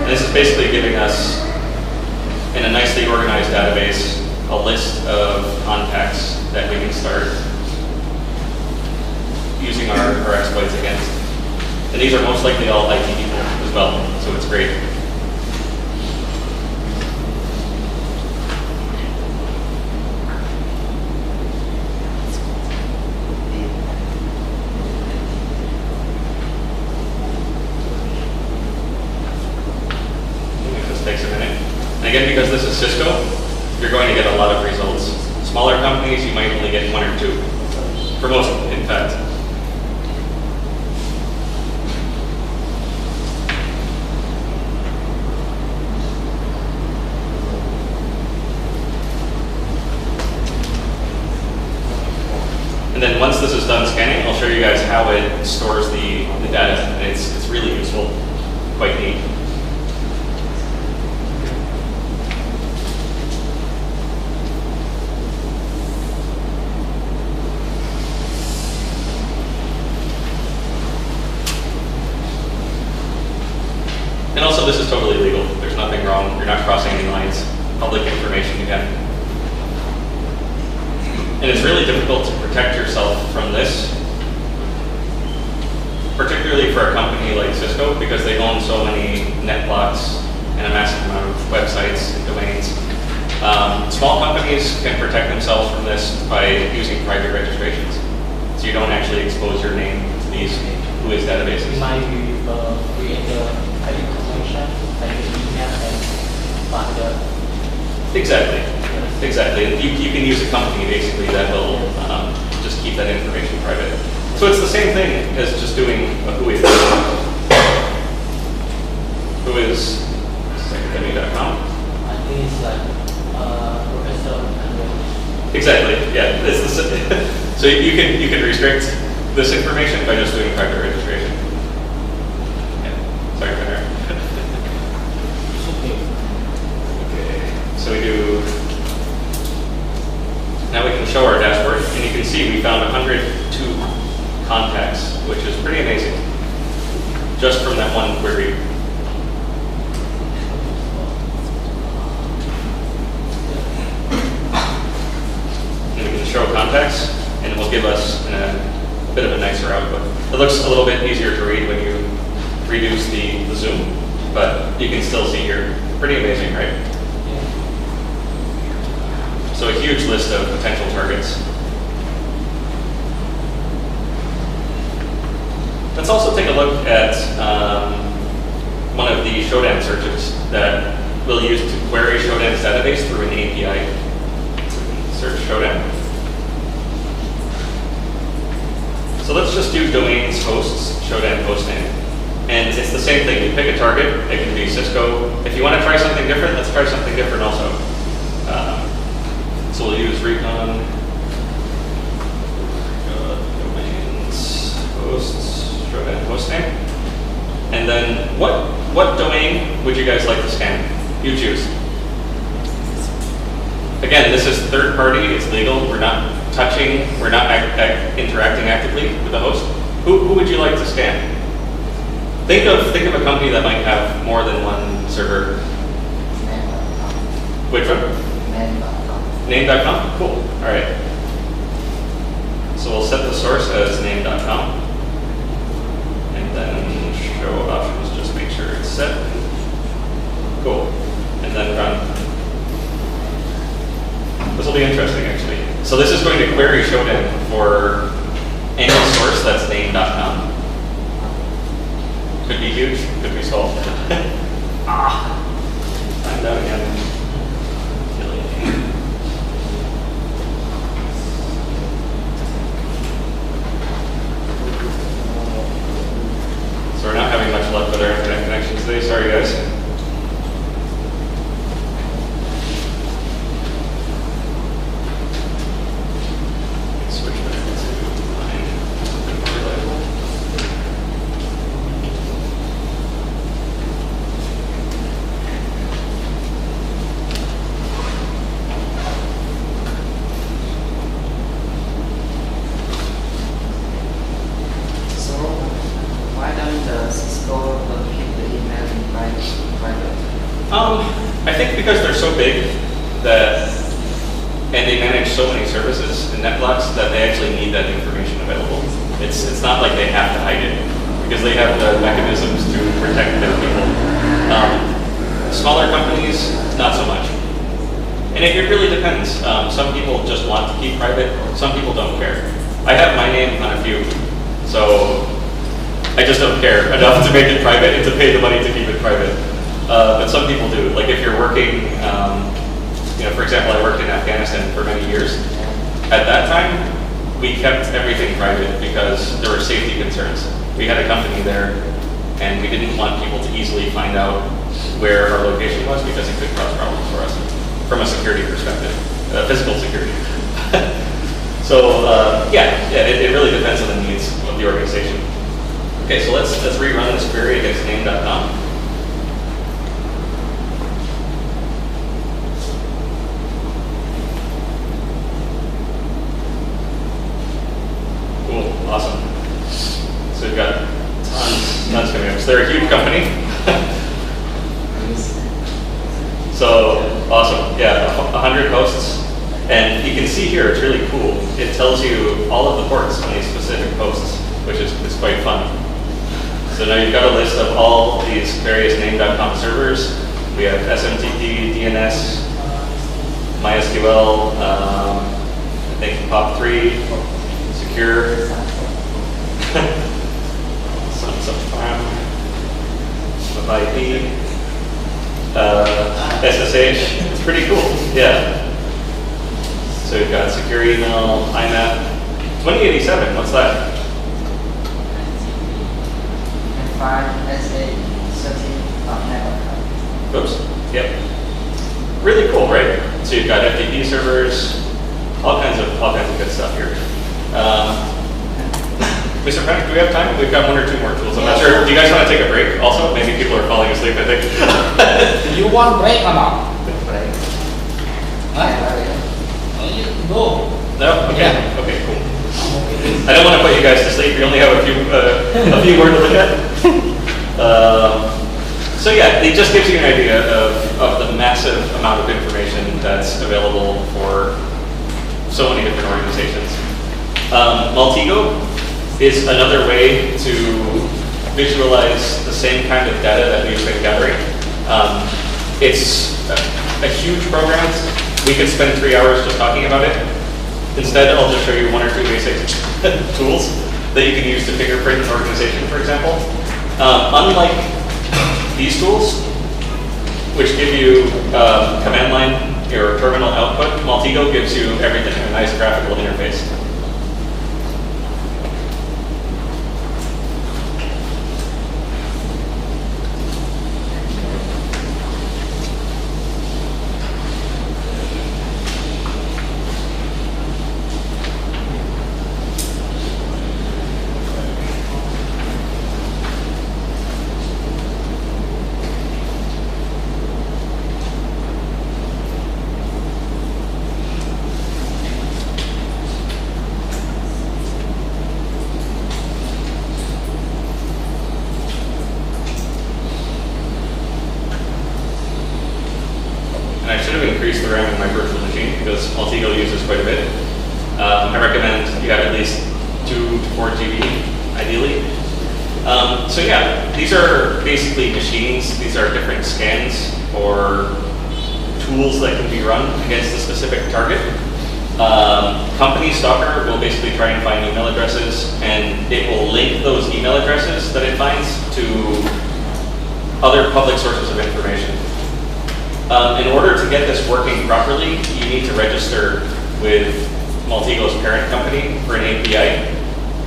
And this is basically giving us, in a nicely organized database, a list of contacts that we can start using our exploits against. And these are most likely all IT people as well, so it's great. This takes a minute. And again, because this is Cisco, you're going to get a lot of results. Smaller companies, you might only get one or two. For most, in fact. And then once this is done scanning, I'll show you guys how it stores the data. And it's really useful, quite neat. And also, this is totally legal. There's nothing wrong. You're not crossing any lines. Public information again. And it's really difficult to protect yourself from this, particularly for a company like Cisco, because they own so many net blocks and a massive amount of websites and domains. Small companies can protect themselves from this by using private registrations. So you don't actually expose your name to these WHOIS databases. Might you create a private connection, like an email and find Exactly. Exactly. You can use a company basically that will just keep that information private. So it's the same thing as just doing a WHOIS. WHOIS.com. I think it's like professor and Exactly. Yeah. It's the, so you can restrict this information by just doing private registration. Yeah. Sorry for that. Okay. So we do. Now we can show our dashboard, and you can see we found 102 contacts, which is pretty amazing, just from that one query. And we can show contacts, and it will give us a bit of a nicer output. It looks a little bit easier to read when you reduce the zoom, but you can still see here. Pretty amazing, right? So a huge list of potential targets. Let's also take a look at one of the Shodan searches that we'll use to query Shodan's database through an API. Search Shodan. So let's just do domains, hosts, Shodan hostname. And it's the same thing. You pick a target. It can be Cisco. If you want to try something different, let's try something different also. So we'll use recon, domains, hosts, Shodan hostname. And then what domain would you guys like to scan? You choose. Again, this is third party, it's legal. We're not touching, we're not interacting actively with the host. Who would you like to scan? Think of a company that might have more than one server. Which one? Name.com? Cool. All right. So we'll set the source as name.com. And then show options, just make sure it's set. Cool. And then run. This will be interesting, actually. So this is going to query Shodan for any source that's name.com. Could be huge, could be small. I'm down again. So we're not having much luck with our internet connection today. Sorry, guys. Switch back to mine. More reliable. Cisco will keep the email in private? I think because they're so big that, and they manage so many services and net blocks that they actually need that information available. It's not like they have to hide it because they have the mechanisms to protect their people. Smaller companies, not so much. And it really depends. Some people just want to keep private, some people don't care. I have my name on a few, so I just don't care enough to make it private and to pay the money to keep it private. But some people do. Like if you're working, for example, I worked in Afghanistan for many years. At that time, we kept everything private because there were safety concerns. We had a company there, and we didn't want people to easily find out where our location was because it could cause problems for us from a security perspective, physical security. So it really depends on the needs of the organization. Okay, so let's rerun this query against name.com. Cool, awesome. So we've got tons coming up. So they're a huge company. So awesome, yeah, 100 hosts. And you can see here, it's really cool. It tells you all of the ports on these specific hosts, which is quite fun. So now you've got a list of all these various name.com servers. We have SMTP, DNS, MySQL, I think POP3, secure, some farm, some IP, SSH. It's pretty cool, yeah. So we've got secure email, IMAP, 2087. What's that? Oops. Yep. Really cool, right? So you've got FTP servers, all kinds of good stuff here. Mr. Frank, do we have time? We've got one or two more tools. I'm not sure. Do you guys want to take a break? Also, maybe people are falling asleep. I think. Do you want break or not? Break. No. No. Okay. Yeah. Okay. Cool. I don't want to put you guys to sleep. We only have a few more to look at. So yeah, it just gives you an idea of the massive amount of information that's available for so many different organizations. Maltego is another way to visualize the same kind of data that we've been gathering. It's a huge program. We could spend 3 hours just talking about it. Instead, I'll just show you one or two basic tools that you can use to fingerprint an organization, for example. Unlike these tools, which give you command line or terminal output, Maltego gives you everything in a nice graphical interface. Increase the RAM in my virtual machine because Maltego uses quite a bit. I recommend you have at least 2 to 4 GB, ideally. So yeah, these are basically machines. These are different scans or tools that can be run against a specific target. Company Stalker will basically try and find email addresses, and it will link those email addresses that it finds to other public sources of information. In order to get this working properly, you need to register with Maltego's parent company for an API,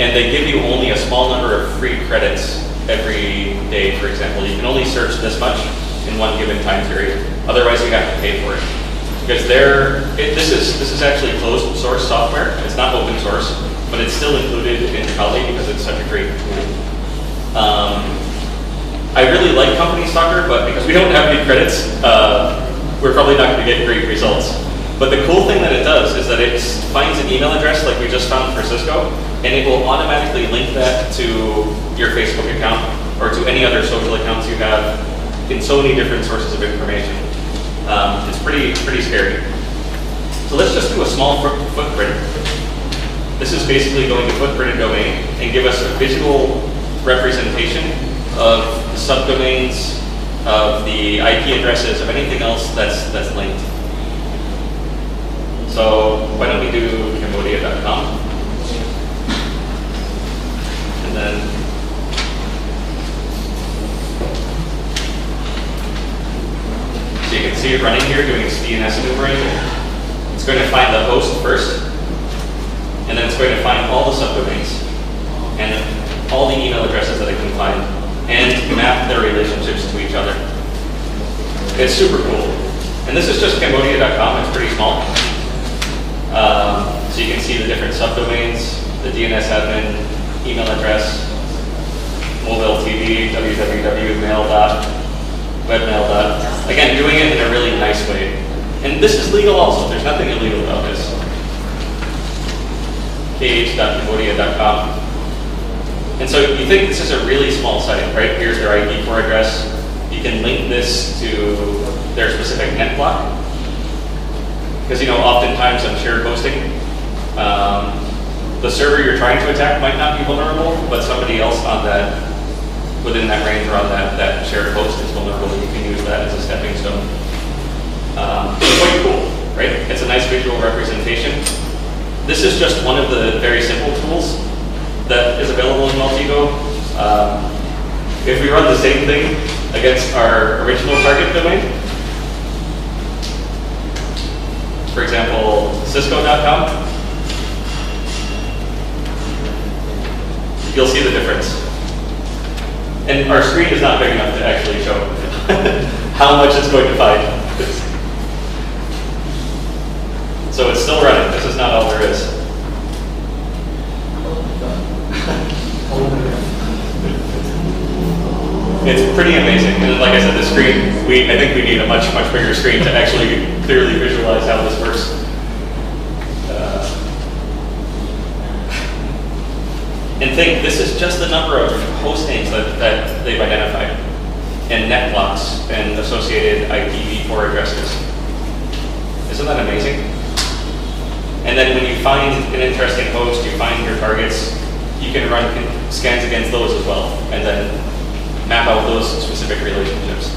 and they give you only a small number of free credits every day, for example. You can only search this much in one given time period. Otherwise, you have to pay for it. Because this is actually closed source software. It's not open source, but it's still included in Kali because it's such a great tool. I really like Company Stalker, but because we don't have any credits, we're probably not going to get great results. But the cool thing that it does is that it finds an email address like we just found for Cisco, and it will automatically link that to your Facebook account or to any other social accounts you have in so many different sources of information. It's pretty scary. So let's just do a small footprint. This is basically going to footprint a domain and give us a visual representation of the subdomains, of the IP addresses, of anything else that's linked. So why don't we do Cambodia.com? And then so you can see it running here, doing its DNS enumeration. It's going to find the host first, and then it's going to find all the subdomains and all the email addresses that it can find, and map their relationships to each other. It's super cool. And this is just Cambodia.com. It's pretty small. So you can see the different subdomains, the DNS admin, email address, mobile TV, www, mail dot, webmail dot. Again, doing it in a really nice way. And this is legal also. There's nothing illegal about this. kh.cambodia.com. And so you think this is a really small site, right? Here's their IP4 address. You can link this to their specific net block. Because, oftentimes on shared hosting, the server you're trying to attack might not be vulnerable, but somebody else on within that range or on that shared host is vulnerable. You can use that as a stepping stone. It's quite cool, right? It's a nice visual representation. This is just one of the very simple tools that is available in Multigo. If we run the same thing against our original target domain, for example, Cisco.com, you'll see the difference. And our screen is not big enough to actually show how much it's going to find. So it's still running. This is not all there is. It's pretty amazing. And like I said, the screen, I think we need a much bigger screen to actually clearly visualize how this works. And think, this is just the number of host names that they've identified, and net blocks and associated IPv4 addresses. Isn't that amazing? And then when you find an interesting host, you find your targets, you can run scans against those as well, and then map out those specific relationships.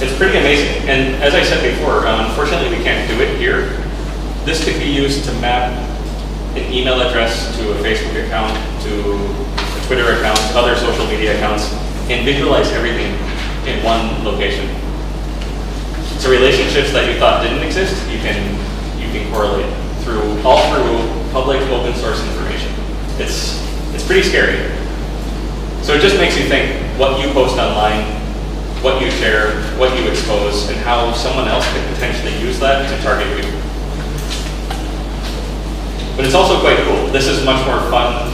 It's pretty amazing. And as I said before, unfortunately we can't do it here. This could be used to map an email address to a Facebook account, to a Twitter account, to other social media accounts, and visualize everything in one location. So relationships that you thought didn't exist, you can correlate all through public open source information. It's pretty scary. So it just makes you think what you post online, what you share, what you expose, and how someone else could potentially use that to target you. But it's also quite cool. This is much more fun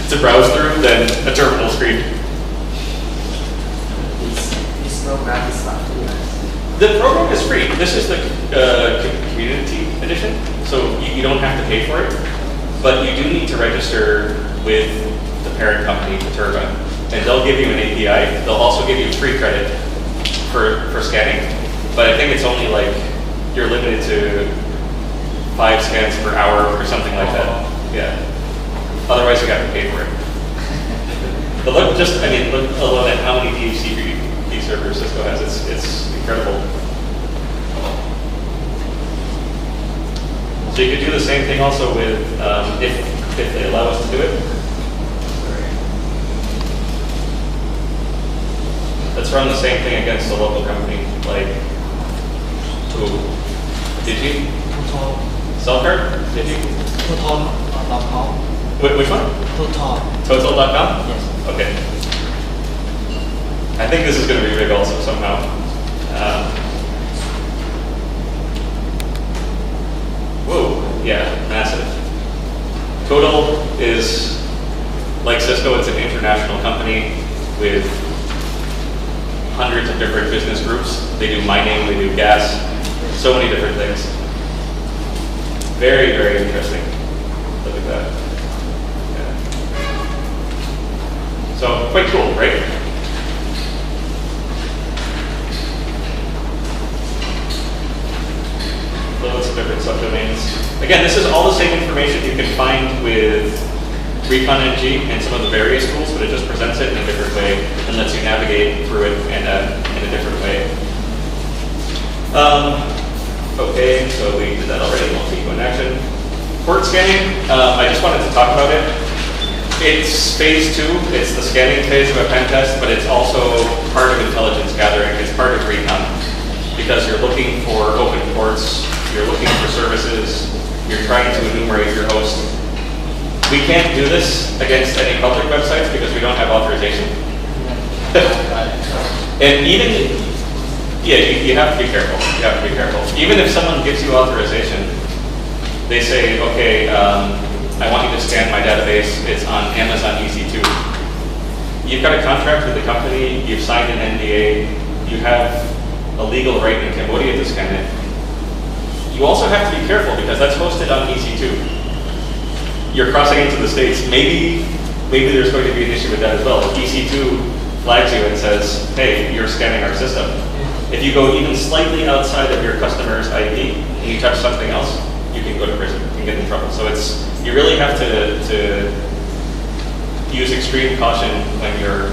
to browse through than a terminal screen. This program is not free. The program is free. This is the community edition, so you don't have to pay for it. But you do need to register with the parent company, Turba, and they'll give you an API. They'll also give you free credit for scanning. But I think it's only you're limited to 5 scans per hour or something like that. Yeah. Otherwise, you have to pay for it. But look alone at how many DHCP servers Cisco has. It's incredible. So you could do the same thing also with if they allow us to do it. Let's run the same thing against a local company like Digi? Cellcard? Digi? Total.com. Which one? Total. Total.com? Yes. Okay. I think this is going to be big also somehow. Whoa, yeah, massive. Total is, like Cisco, it's an international company with hundreds of different business groups. They do mining, they do gas, so many different things. Very, very interesting. Look at that. Yeah. So, quite cool, right? Again, this is all the same information you can find with Recon-NG and some of the various tools, but it just presents it in a different way and lets you navigate through it in a different way. Okay, so we did that already. Won't take you in action. Port scanning. I just wanted to talk about it. It's phase 2. It's the scanning phase of a pen test, but it's also part of intelligence gathering. It's part of Recon because you're looking for open ports, you're looking for services, you're trying to enumerate your host. We can't do this against any public websites because we don't have authorization. And even, yeah, you have to be careful. You have to be careful. Even if someone gives you authorization, they say, okay, I want you to scan my database. It's on Amazon EC2. You've got a contract with the company. You've signed an NDA. You have a legal right in Cambodia to scan it. You also have to be careful because that's hosted on EC2. You're crossing into the States. Maybe there's going to be an issue with that as well. If EC2 flags you and says, hey, you're scanning our system. If you go even slightly outside of your customer's IP and you touch something else, you can go to prison. You can get in trouble. So you really have to use extreme caution when you're